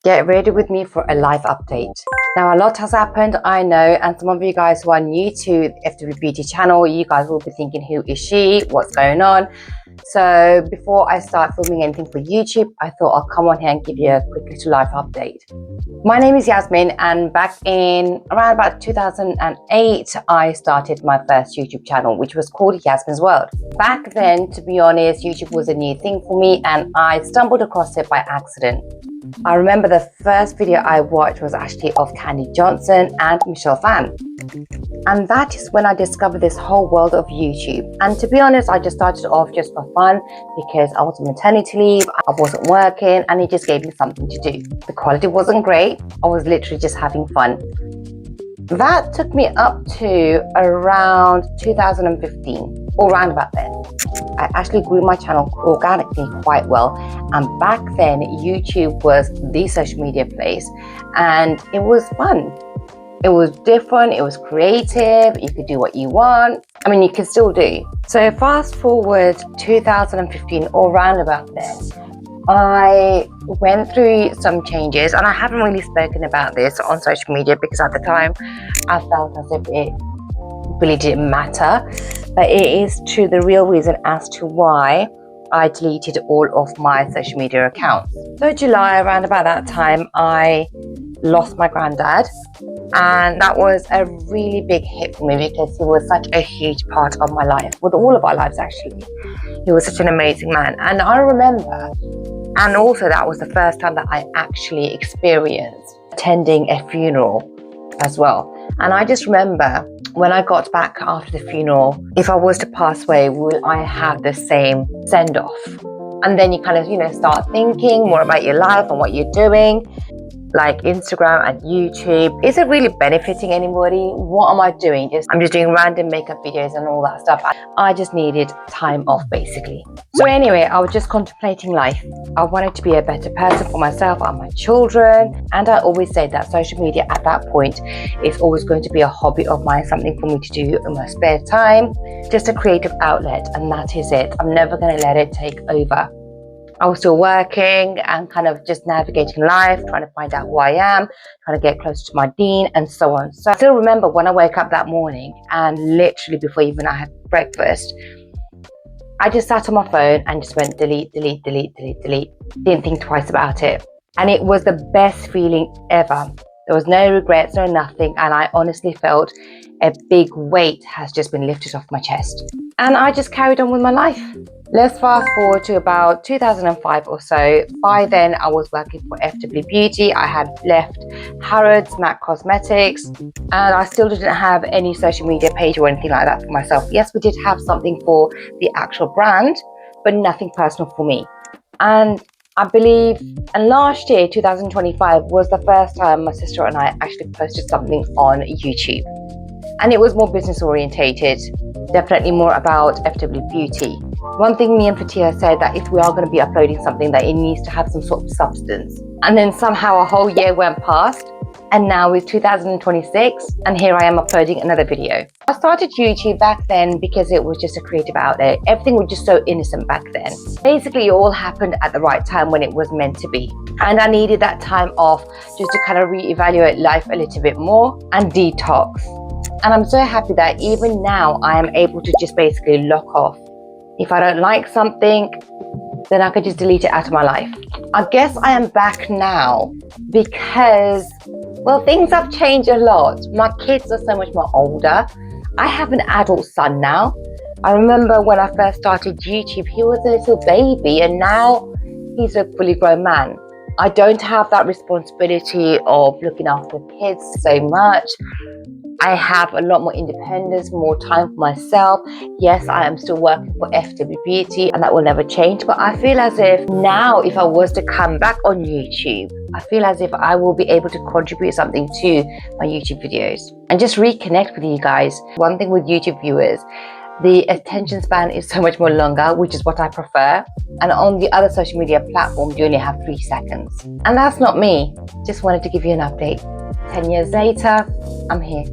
Get ready with me for a life update. Now, a lot has happened, I know, and some of you guys who are new to the FW Beauty channel, you guys will be thinking, who is she? What's going on? So before I start filming anything for YouTube, I thought I'll come on here and give you a quick little life update. My name is Yasmin, and back in around about 2008, I started my first YouTube channel, which was called Yasmin's World. Back then, to be honest, YouTube was a new thing for me, and I stumbled across it by accident. I remember the first video I watched was actually of Candy Johnson and Michelle Phan. And that is when I discovered this whole world of YouTube. And to be honest, I just started off just for fun because I was on maternity leave, I wasn't working, and it just gave me something to do. The quality wasn't great, I was literally just having fun. That took me up to around 2015, or around about then. I actually grew my channel organically quite well, and back then YouTube was the social media place, and it was fun. It was different, it was creative, you could do what you want. I mean, you can still do. So fast forward 2015 or round about then, I went through some changes, and I haven't really spoken about this on social media because at the time I felt as if it really didn't matter, but it is true, the real reason as to why I deleted all of my social media accounts. So July, around about that time, I lost my granddad, and that was a really big hit for me because he was such a huge part of my life, with all of our lives actually. He was such an amazing man, and I remember, and also that was the first time that I actually experienced attending a funeral as well. And I just remember when I got back after the funeral, if I was to pass away, will I have the same send-off? And then you kind of, start thinking more about your life and what you're doing, like Instagram and YouTube. Is it really benefiting anybody? What am I doing? I'm just doing random makeup videos and all that stuff. I just needed time off, basically. So anyway, I was just contemplating life. I wanted to be a better person for myself and my children. And I always say that social media at that point is always going to be a hobby of mine, something for me to do in my spare time, just a creative outlet, and that is it. I'm never going to let it take over. I was still working and kind of just navigating life, trying to find out who I am, trying to get closer to my dean and so on. So I still remember when I woke up that morning, and literally before even I had breakfast, I just sat on my phone and just went delete, delete, delete, delete, delete. Didn't think twice about it. And it was the best feeling ever. There was no regrets, no nothing. And I honestly felt a big weight has just been lifted off my chest. And I just carried on with my life. Let's fast forward to about 2005 or so. By then, I was working for FW Beauty. I had left Harrods, MAC Cosmetics, and I still didn't have any social media page or anything like that for myself. Yes, we did have something for the actual brand, but nothing personal for me. And I believe, and last year, 2025, was the first time my sister and I actually posted something on YouTube. And it was more business orientated, definitely more about FW Beauty. One thing me and Fatia said, that if we are going to be uploading something, that it needs to have some sort of substance. And then somehow a whole year went past, and now it's 2026, and here I am uploading another video. I started YouTube back then because it was just a creative outlet. Everything was just so innocent back then. Basically, it all happened at the right time when it was meant to be. And I needed that time off just to kind of reevaluate life a little bit more and detox. And I'm so happy that even now I am able to just basically lock off. If I don't like something, then I can just delete it out of my life. I guess I am back now because, well, things have changed a lot. My kids are so much more older. I have an adult son now. I remember when I first started YouTube, he was a little baby, and now he's a fully grown man. I don't have that responsibility of looking after kids so much. I have a lot more independence, more time for myself. Yes, I am still working for FW Beauty, and that will never change. But I feel as if now, if I was to come back on YouTube, I feel as if I will be able to contribute something to my YouTube videos and just reconnect with you guys. One thing with YouTube viewers, the attention span is so much more longer, which is what I prefer. And on the other social media platforms, you only have 3 seconds. And that's not me. Just wanted to give you an update. 10 years later, I'm here.